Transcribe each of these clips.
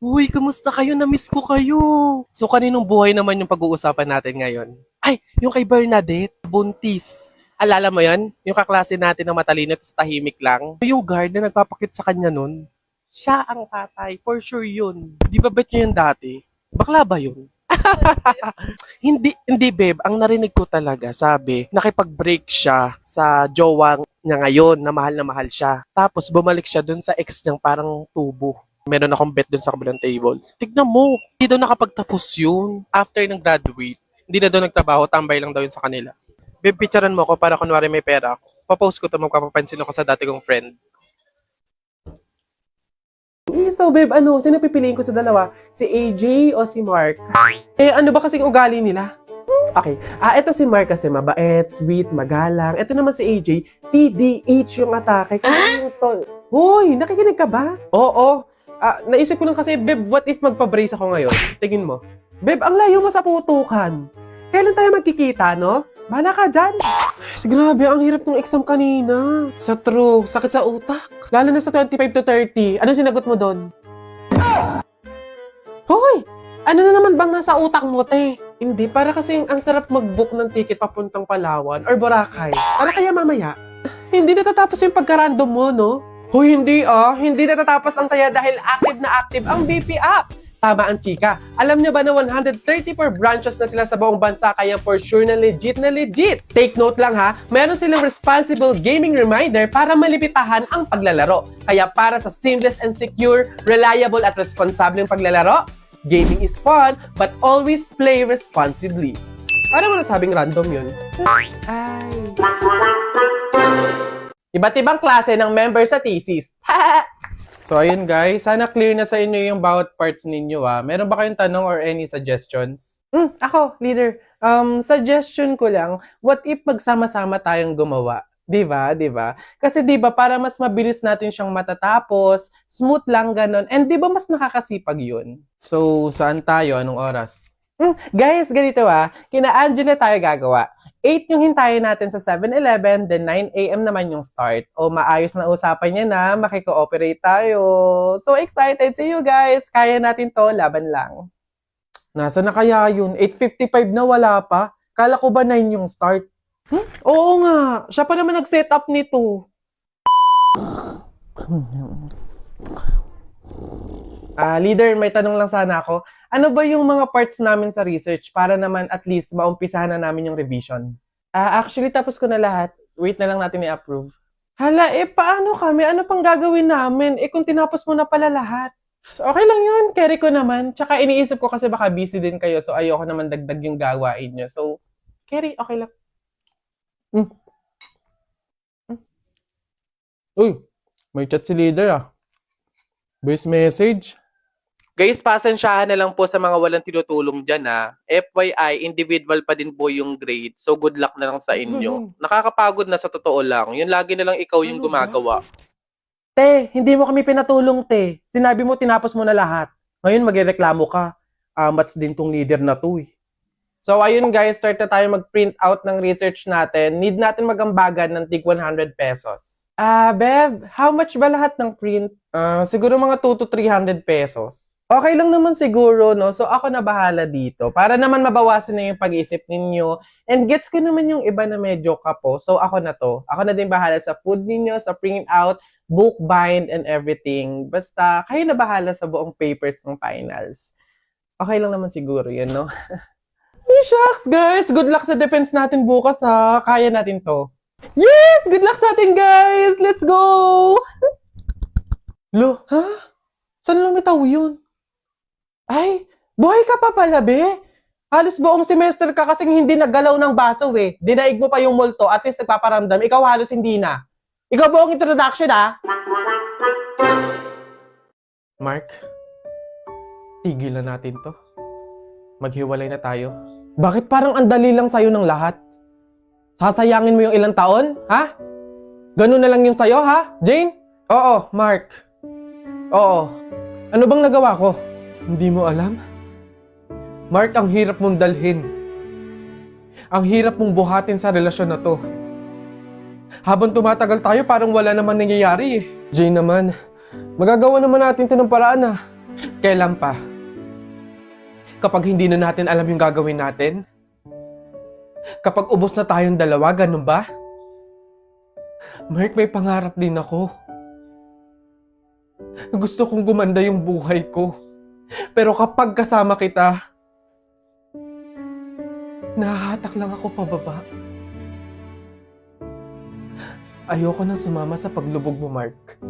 Uy, kumusta kayo? Na-miss ko kayo. So, kaninong buhay naman yung pag-uusapan natin ngayon? Ay, yung kay Bernadette, buntis. Alala mo yan? Yung kaklase natin na matalino at tahimik lang. Yung guard na nagpapakit sa kanya nun, siya ang tatay. For sure yun. Di ba bet niyo yun dati? Bakla ba yun? Hindi babe. Ang narinig ko talaga, sabi, nakipag-break siya sa jowa niya ngayon na mahal siya. Tapos bumalik siya dun sa ex niyang parang tubo. Meron akong bet dun sa kabilang table. Tignan mo, hindi daw nakapagtapos yun. After ng graduate, hindi na daw nagtrabaho, tambay lang daw yun sa kanila. Babe, picturean mo ko para kunwari may pera ako. Papost ko to, magpapapansin ako sa dati kong friend. So babe, sino pipiliin ko sa dalawa? Si AJ o si Mark? Ano ba kasing ugali nila? Okay. Ito si Mark kasi mabait, sweet, magalang. Ito naman si AJ, TDH yung atake. Kaya yung tol. Hoy, nakikinig ka ba? Oo. Naisip ko lang kasi, babe, what if magpa-brace ako ngayon? Tingin mo. Babe, ang layo mo sa putukan. Kailan tayo magkikita, no? Bahala ka dyan. Grabe, ang hirap ng exam kanina. Sa true, sakit sa utak. Lalo na sa 25 to 30. Anong sinagot mo doon? Hoy! Ano na naman bang nasa utak mo, te? Hindi, para kasi ang sarap mag-book ng ticket papuntang Palawan or Boracay. Para kaya mamaya, hindi natatapos yung pagka-random mo, no? Hoy, hindi Hindi natatapos ang saya dahil active ang BP app. Tama ang chika. Alam niyo ba na 134 branches na sila sa buong bansa kaya for sure na legit na legit. Take note lang ha, meron silang responsible gaming reminder para malipitahan ang paglalaro. Kaya para sa seamless and secure, reliable at responsableng paglalaro, gaming is fun but always play responsibly. Ano mo nasabing random yun? Ay. Iba't ibang klase ng member sa thesis. So, ayun guys. Sana clear na sa inyo yung bawat parts ninyo Meron ba kayong tanong or any suggestions? Ako, leader. Suggestion ko lang, what if magsama-sama tayong gumawa? Di ba? Kasi di ba para mas mabilis natin siyang matatapos, smooth lang ganon, and di ba mas nakakasipag yun? So, saan tayo? Anong oras? Guys, ganito kina Angela tayo gagawa. 8 yung hintayin natin sa 7-Eleven, then 9 a.m. naman yung start. O maayos na usapan niya na, makiko-operate tayo. So excited! See you guys! Kaya natin to, laban lang. Nasa na kaya yun? 8:55 na wala pa? Kala ko ba 9 yung start? Oo nga, siya pa naman nag-set up nito. Leader, may tanong lang sana ako. Ano ba yung mga parts namin sa research para naman at least maumpisahan na namin yung revision? Actually, tapos ko na lahat. Wait na lang natin i-approve. Hala, paano kami? Ano pang gagawin namin? Kung tinapos mo na pala lahat. Okay lang yun, carry ko naman. Tsaka iniisip ko kasi baka busy din kayo, so ayoko naman dagdag yung gawain nyo. So, carry, okay lang. Uy, may chat si leader Voice message. Guys, pasensyahan na lang po sa mga walang tinutulong dyan FYI, individual pa din po yung grade. So good luck na lang sa inyo. Nakakapagod na sa totoo lang. Yun lagi na lang ikaw yung gumagawa. Te, hindi mo kami pinatulong, te. Sinabi mo tinapos mo na lahat. Ngayon magrereklamo ka. Mats din tong leader na to So ayun guys, start na tayo mag-print out ng research natin. Need natin magambagan ng tig 100 pesos. Beb, how much ba lahat ng print? Siguro mga 2 to 300 pesos. Okay lang naman siguro, no? So ako na bahala dito. Para naman mabawasan na yung pag-iisip ninyo. And gets ko naman yung iba na medyo kapo. So ako na to. Ako na din bahala sa food ninyo, sa print out, book bind, and everything. Basta kayo na bahala sa buong papers ng finals. Okay lang naman siguro yun, no? Shucks, guys! Good luck sa defense natin bukas, Kaya natin to. Yes! Good luck sa atin, guys! Let's go! Lo, Saan lumitaw yun? Ay, buhay ka pa pala, be? Halos buong semester ka kasing hindi naggalaw ng baso, Dinaig mo pa yung multo, at least nagpaparamdam. Ikaw halos hindi na. Ikaw buong introduction, Mark, tigilan natin to. Maghiwalay na tayo. Bakit parang ang dali lang sa'yo ng lahat? Sasayangin mo yung ilang taon, Ganun na lang yung sa'yo, Jane? Oo, Mark. Oo. Ano bang nagawa ko? Hindi mo alam? Mark, ang hirap mong dalhin. Ang hirap mong buhatin sa relasyon na to. Habang tumatagal tayo, parang wala naman nangyayari Jane naman, magagawa naman natin ito ng paraan Kailan pa? Kapag hindi na natin alam yung gagawin natin? Kapag ubos na tayong dalawa, ganun ba? Mark, may pangarap din ako. Gusto kong gumanda yung buhay ko. Pero kapag kasama kita, nahahatak lang ako pababa. Ayoko nang sumama sa paglubog mo, Mark.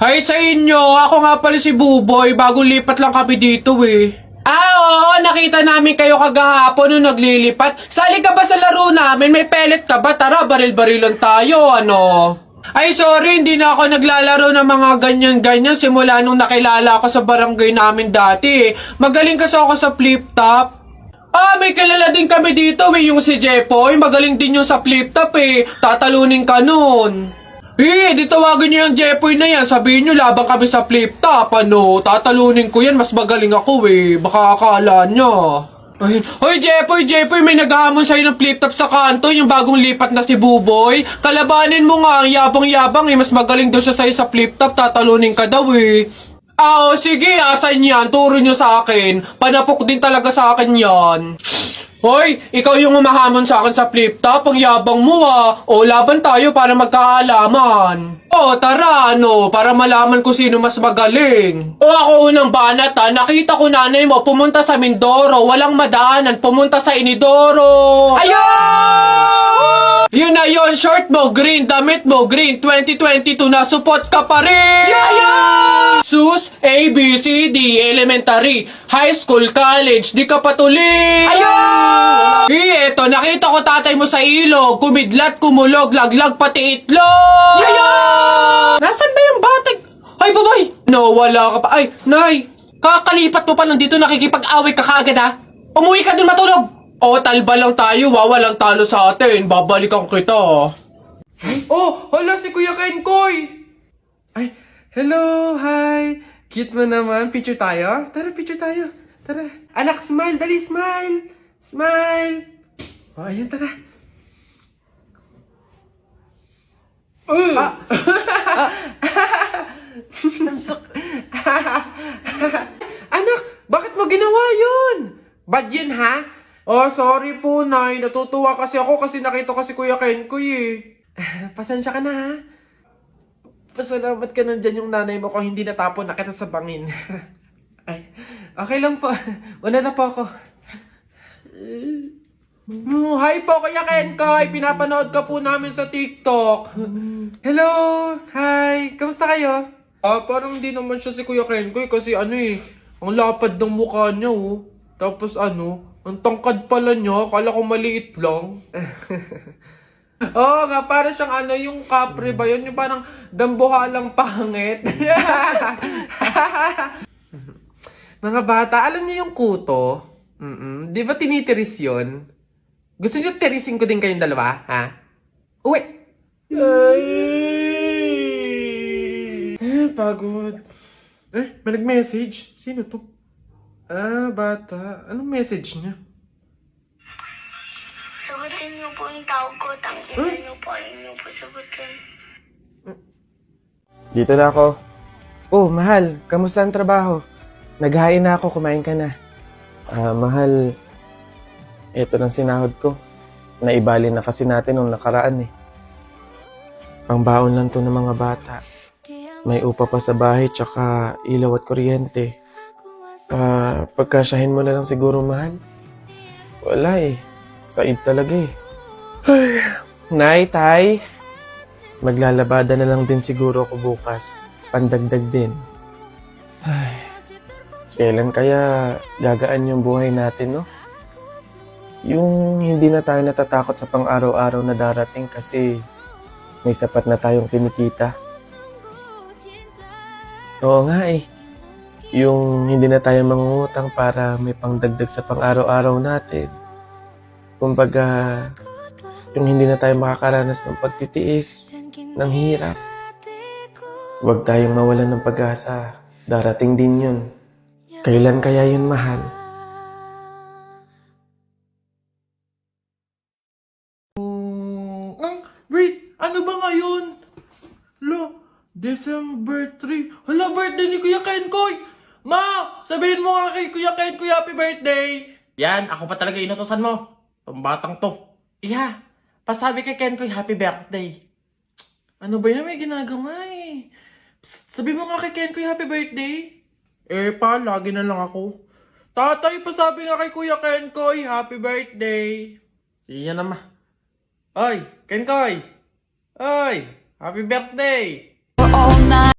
Hi sa inyo! Ako nga pala si Buboy. Bagong lipat lang kami dito eh. Oo, nakita namin kayo kagahapon nung naglilipat. Sali ka ba sa laro namin? May pellet ka ba? Tara, baril-barilan tayo, ano? Ay, sorry, hindi na ako naglalaro ng mga ganyan-ganyan simula nung nakilala ako sa barangay namin dati. Magaling kasi ako sa flip-top. May kilala din kami dito, yung si Jepoy. Magaling din yung sa flip-top eh. Tatalunin ka nun. Di tawagin niyo yung Jepoy na yan. Sabihin niyo, labang kami sa flip-top, ano. Tatalunin ko yan, mas magaling ako eh. Baka akala niya. Ayun. Hoy, Jepoy, may naghahamon sa'yo ng flip-top sa kanto, yung bagong lipat na si Buboy. Kalabanin mo nga, ang yabang-yabang eh. Mas magaling daw siya sa'yo sa flip-top, tatalunin ka daw eh. Sige, asan yan? Turo nyo sa akin. Panapok din talaga sa akin yan. Hoy, ikaw yung umahamon sa akin sa flip-top. Ang yabang mo ah. Laban tayo para magkaalaman. Tara, para malaman ko sino mas magaling. Ako unang banat ha. Nakita ko nanay mo pumunta sa Mindoro. Walang madaanan. Pumunta sa Inidoro. Ayun! Yun na yun. Short mo, green. Damit mo, green. 2022 na support ka pa rin. Yeah! Sus, A, B, C, D, elementary, high school, college, di ka patuloy. Ayun! Eto, nakita ko tatay mo sa ilog, kumidlat, kumulog, laglag, pati itlog. Ayun! Nasaan ba yung batag? Ay, babay! No, wala ka pa. Ay, nay, kakalipat mo pa lang dito, nakikipag-away ka kaagad ha. Umuwi ka din matulog. Talba lang tayo, walang talo sa atin. Babalikan kita. Hala si Kuya Kenkoy! Ay, hello, hi! Cute mo naman. Picture tayo? Tara, picture tayo. Tara. Anak, smile. Dali, smile. Smile. Ayan, tara. Anak, bakit mo ginawa yun? Bad yun, ha? Sorry po, Nay. Natutuwa kasi ako kasi nakita ko si Kuya Kenkoy eh. Pasensya ka na, ha? Pasalamat ka nandyan yung nanay mo kung hindi natapon na kita sa bangin. Ay, okay lang po. Una na po ako. Hi po, Kuya Kenkoy. Pinapanood ka po namin sa TikTok. Hello! Hi! Kamusta kayo? Parang hindi naman siya si Kuya Kenkoy kasi ang lapad ng mukha niya Tapos ang tangkad pala niya. Akala ko maliit lang. Oo nga, para siyang yung kapre ba yun? Yung parang dambuhalang pangit. Mga bata, alam niyo yung kuto? Di ba tinitiris yun? Gusto niyo tirisin ko din kayong dalawa, ha? Uwi! Pagod. May nag-message? Sino to? Bata. Anong message niya? Sagutin niyo po yung tawag ko. Tangina niyo po. Ayaw niyo po sagutin. Dito na ako. Mahal. Kamusta ang trabaho? Naghain na ako. Kumain ka na. Mahal. Ito lang sinahod ko. Naibali na kasi natin nung nakaraan eh. Pangbaon lang to ng mga bata. May upa pa sa bahay tsaka ilaw at kuryente. Pagkasyahin mo na lang siguro, mahal. Wala eh. Said talaga eh. Nay, tay. Maglalabada na lang din siguro ako bukas. Pandagdag din. Kailan kaya gagaan yung buhay natin, no? Yung hindi na tayo natatakot sa pang-araw-araw na darating kasi may sapat na tayong kinikita. Oo nga eh. Yung hindi na tayo mangungutang para may pangdagdag sa pang-araw-araw natin. Kumbaga, yung hindi na tayo makakaranas ng pagtitiis, ng hirap. Huwag tayong mawalan ng pag-asa. Darating din yun. Kailan kaya yun, mahal? Wait, ano ba yun? Lo, December 3. Hala, birthday ni Kuya Kenkoy! Ma! Sabihin mo nga kay Kuya Kenkoy happy birthday! Yan, ako pa talaga inutosan mo. Pambatang to. Iya, pasabi kay Kenkoy happy birthday. Ano ba yan? May ginagawa eh. Psst, sabi mo nga kay Kenkoy happy birthday. Eh pa, lagi na lang ako. Tatay, pasabi nga kay Kuya Kenkoy happy birthday. Iyan naman. Ay, Kenkoy! Ay, happy birthday! all night.